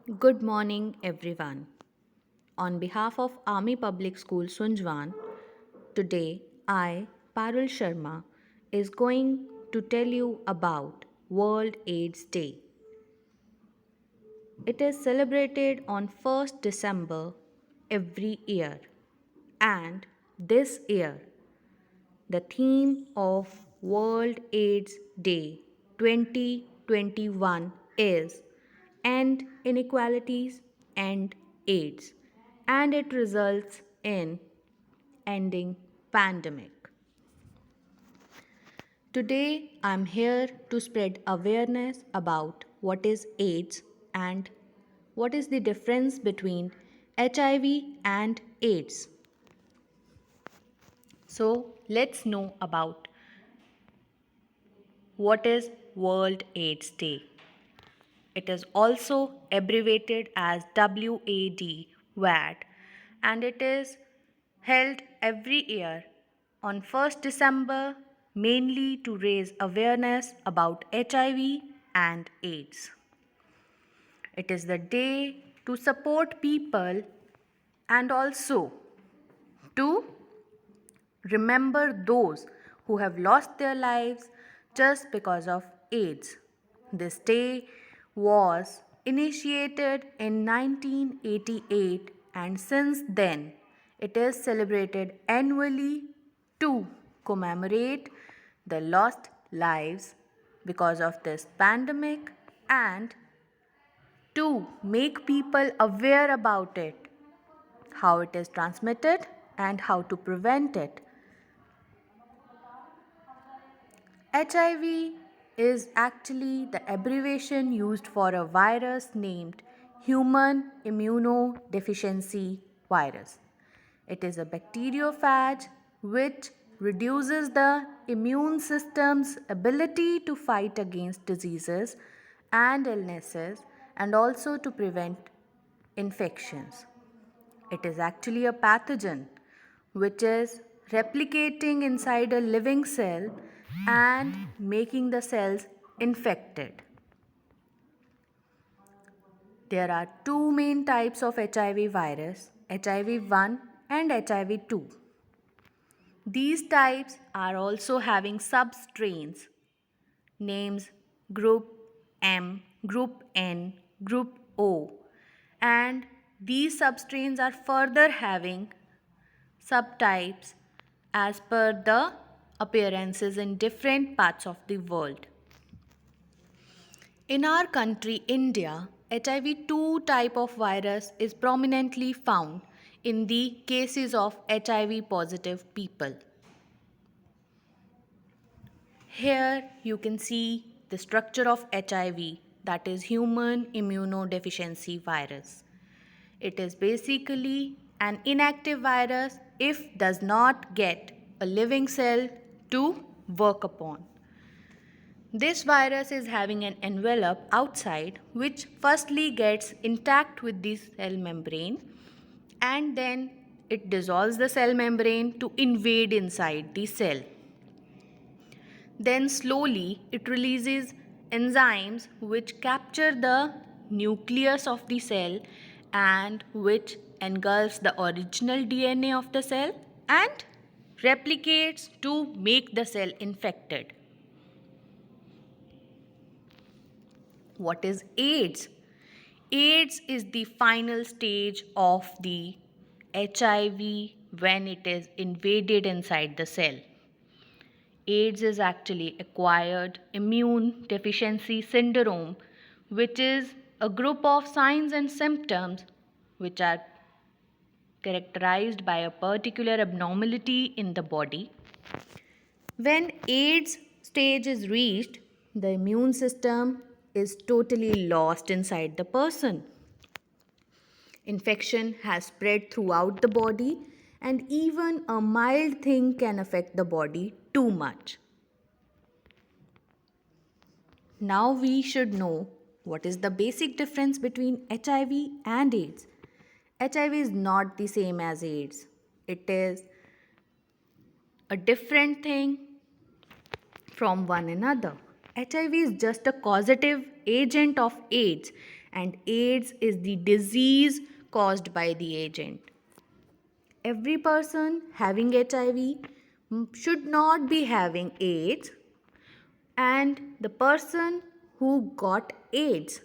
Good morning, everyone. On behalf of Army Public School Sunjwan, today I, Parul Sharma, is going to tell you about World AIDS Day. It is celebrated on 1st December every year. And this year, the theme of World AIDS Day 2021 is End Inequalities and AIDS, and it results in ending pandemic. Today I'm here to spread awareness about what is AIDS and what is the difference between HIV and AIDS. So let's know about what is World AIDS Day. It is also abbreviated as WAD, and it is held every year on 1st December mainly to raise awareness about HIV and AIDS. It is the day to support people and also to remember those who have lost their lives just because of AIDS. This day was initiated in 1988, and since then it is celebrated annually to commemorate the lost lives because of this pandemic and to make people aware about it, how it is transmitted and how to prevent it. HIV is actually the abbreviation used for a virus named human immunodeficiency virus. It is a bacteriophage which reduces the immune system's ability to fight against diseases and illnesses and also to prevent infections. It is actually a pathogen which is replicating inside a living cell and making the cells infected. There are two main types of HIV virus, HIV 1 and HIV 2. These types are also having substrains, names Group M, Group N, Group O, and these substrains are further having subtypes as per the appearances in different parts of the world. In our country, India, HIV 2 type of virus is prominently found in the cases of HIV positive people. Here you can see the structure of HIV, that is human immunodeficiency virus. It is basically an inactive virus if does not get a living cell to work upon. This virus is having an envelope outside which firstly gets intact with the cell membrane and then it dissolves the cell membrane to invade inside the cell. Then slowly it releases enzymes which capture the nucleus of the cell and which engulfs the original DNA of the cell and replicates to make the cell infected. What is AIDS? AIDS is the final stage of the HIV when it is invaded inside the cell. AIDS is actually acquired immune deficiency syndrome, which is a group of signs and symptoms which are characterized by a particular abnormality in the body. When AIDS stage is reached, the immune system is totally lost inside the person. Infection has spread throughout the body, and even a mild thing can affect the body too much. Now we should know what is the basic difference between HIV and AIDS. HIV is not the same as AIDS. It is a different thing from one another. HIV is just a causative agent of AIDS and AIDS is the disease caused by the agent. Every person having HIV should not be having AIDS, and the person who got AIDS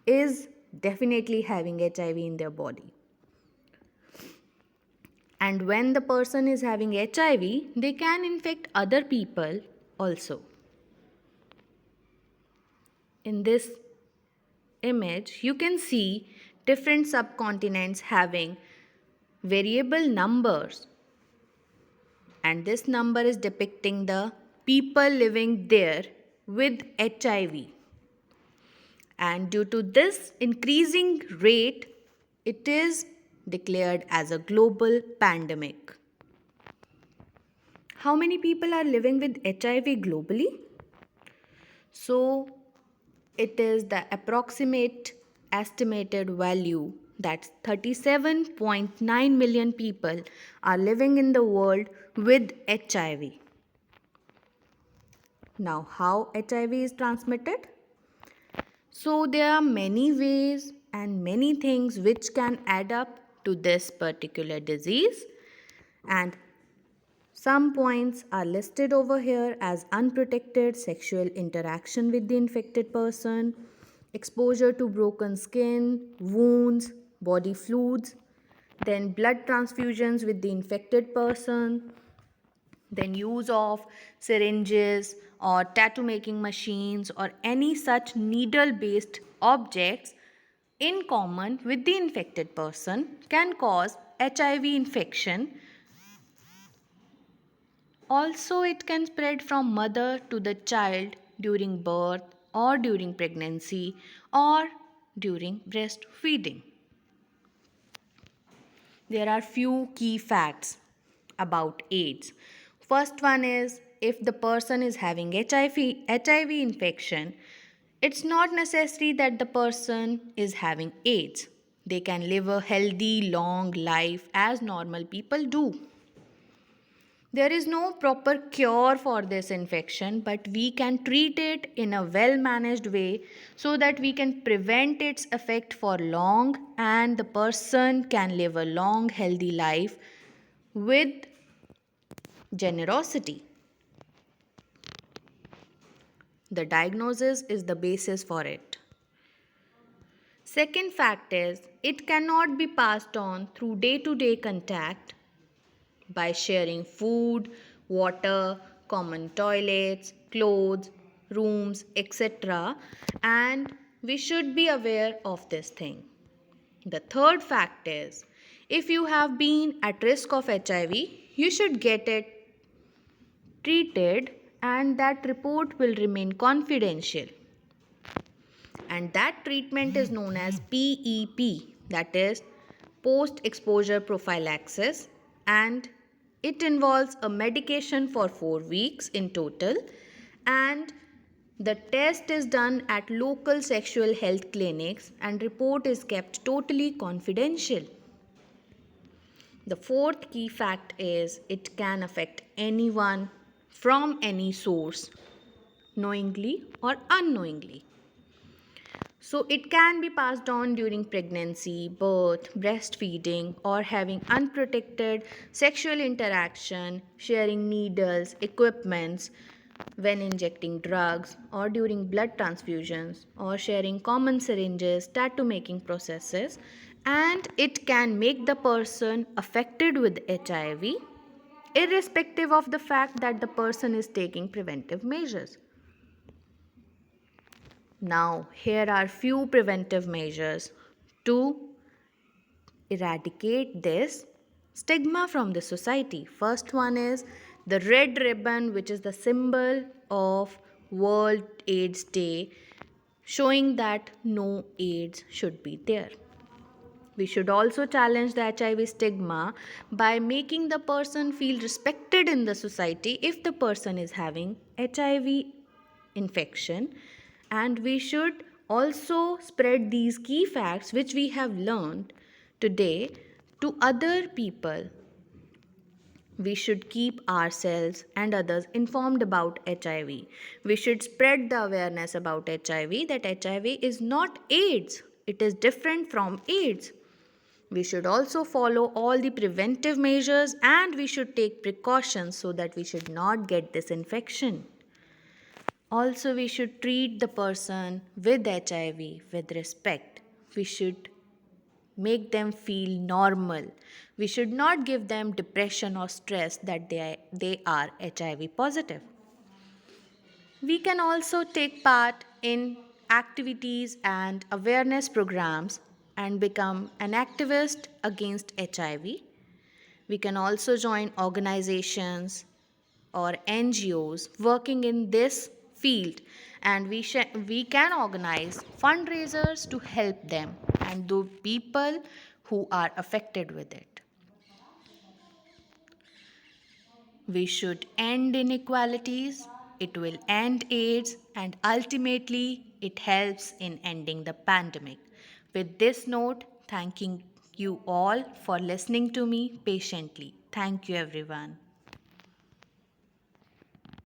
is definitely having HIV in their body. And when the person is having HIV, they can infect other people also. In this image, you can see different subcontinents having variable numbers, and this number is depicting the people living there with HIV. And due to this increasing rate, it is declared as a global pandemic. How many people are living with HIV globally? So, it is the approximate estimated value that 37.9 million people are living in the world with HIV. Now, how HIV is transmitted? So, there are many ways and many things which can add up to this particular disease, and some points are listed over here as unprotected sexual interaction with the infected person, exposure to broken skin, wounds, body fluids, then blood transfusions with the infected person, then use of syringes or tattoo making machines or any such needle based objects in common with the infected person can cause HIV infection. Also, it can spread from mother to the child during birth or during pregnancy or during breastfeeding. There are few key facts about AIDS. First one is, if the person is having HIV infection, it's not necessary that the person is having AIDS. They can live a healthy, long life as normal people do. There is no proper cure for this infection, but we can treat it in a well managed way so that we can prevent its effect for long and the person can live a long, healthy life with generosity. The diagnosis is the basis for it. Second fact is, it cannot be passed on through day to day contact by sharing food, water, common toilets, clothes, rooms, etc. And we should be aware of this thing. The third fact is, if you have been at risk of HIV, you should get it treated and that report will remain confidential. And that treatment is known as PEP, that is post exposure prophylaxis, and it involves a medication for 4 weeks in total, and the test is done at local sexual health clinics and report is kept totally confidential. The fourth key fact is, it can affect anyone from any source, knowingly or unknowingly. So, it can be passed on during pregnancy, birth, breastfeeding, or having unprotected sexual interaction, sharing needles, equipments, when injecting drugs, or during blood transfusions, or sharing common syringes, tattoo making processes, and it can make the person affected with HIV, irrespective of the fact that the person is taking preventive measures. Now, here are few preventive measures to eradicate this stigma from the society. First one is the red ribbon, which is the symbol of World AIDS Day, showing that no AIDS should be there. We should also challenge the HIV stigma by making the person feel respected in the society if the person is having HIV infection, and we should also spread these key facts which we have learned today to other people. We should keep ourselves and others informed about HIV. We should spread the awareness about HIV, that HIV is not AIDS. It is different from AIDS. We should also follow all the preventive measures and we should take precautions so that we should not get this infection. Also, we should treat the person with HIV with respect. We should make them feel normal. We should not give them depression or stress that they are HIV positive. We can also take part in activities and awareness programs and become an activist against HIV. We can also join organizations or NGOs working in this field, and we can organize fundraisers to help them and the people who are affected with it. We should end inequalities, it will end AIDS, and ultimately it helps in ending the pandemic. With this note, thanking you all for listening to me patiently. Thank you, everyone.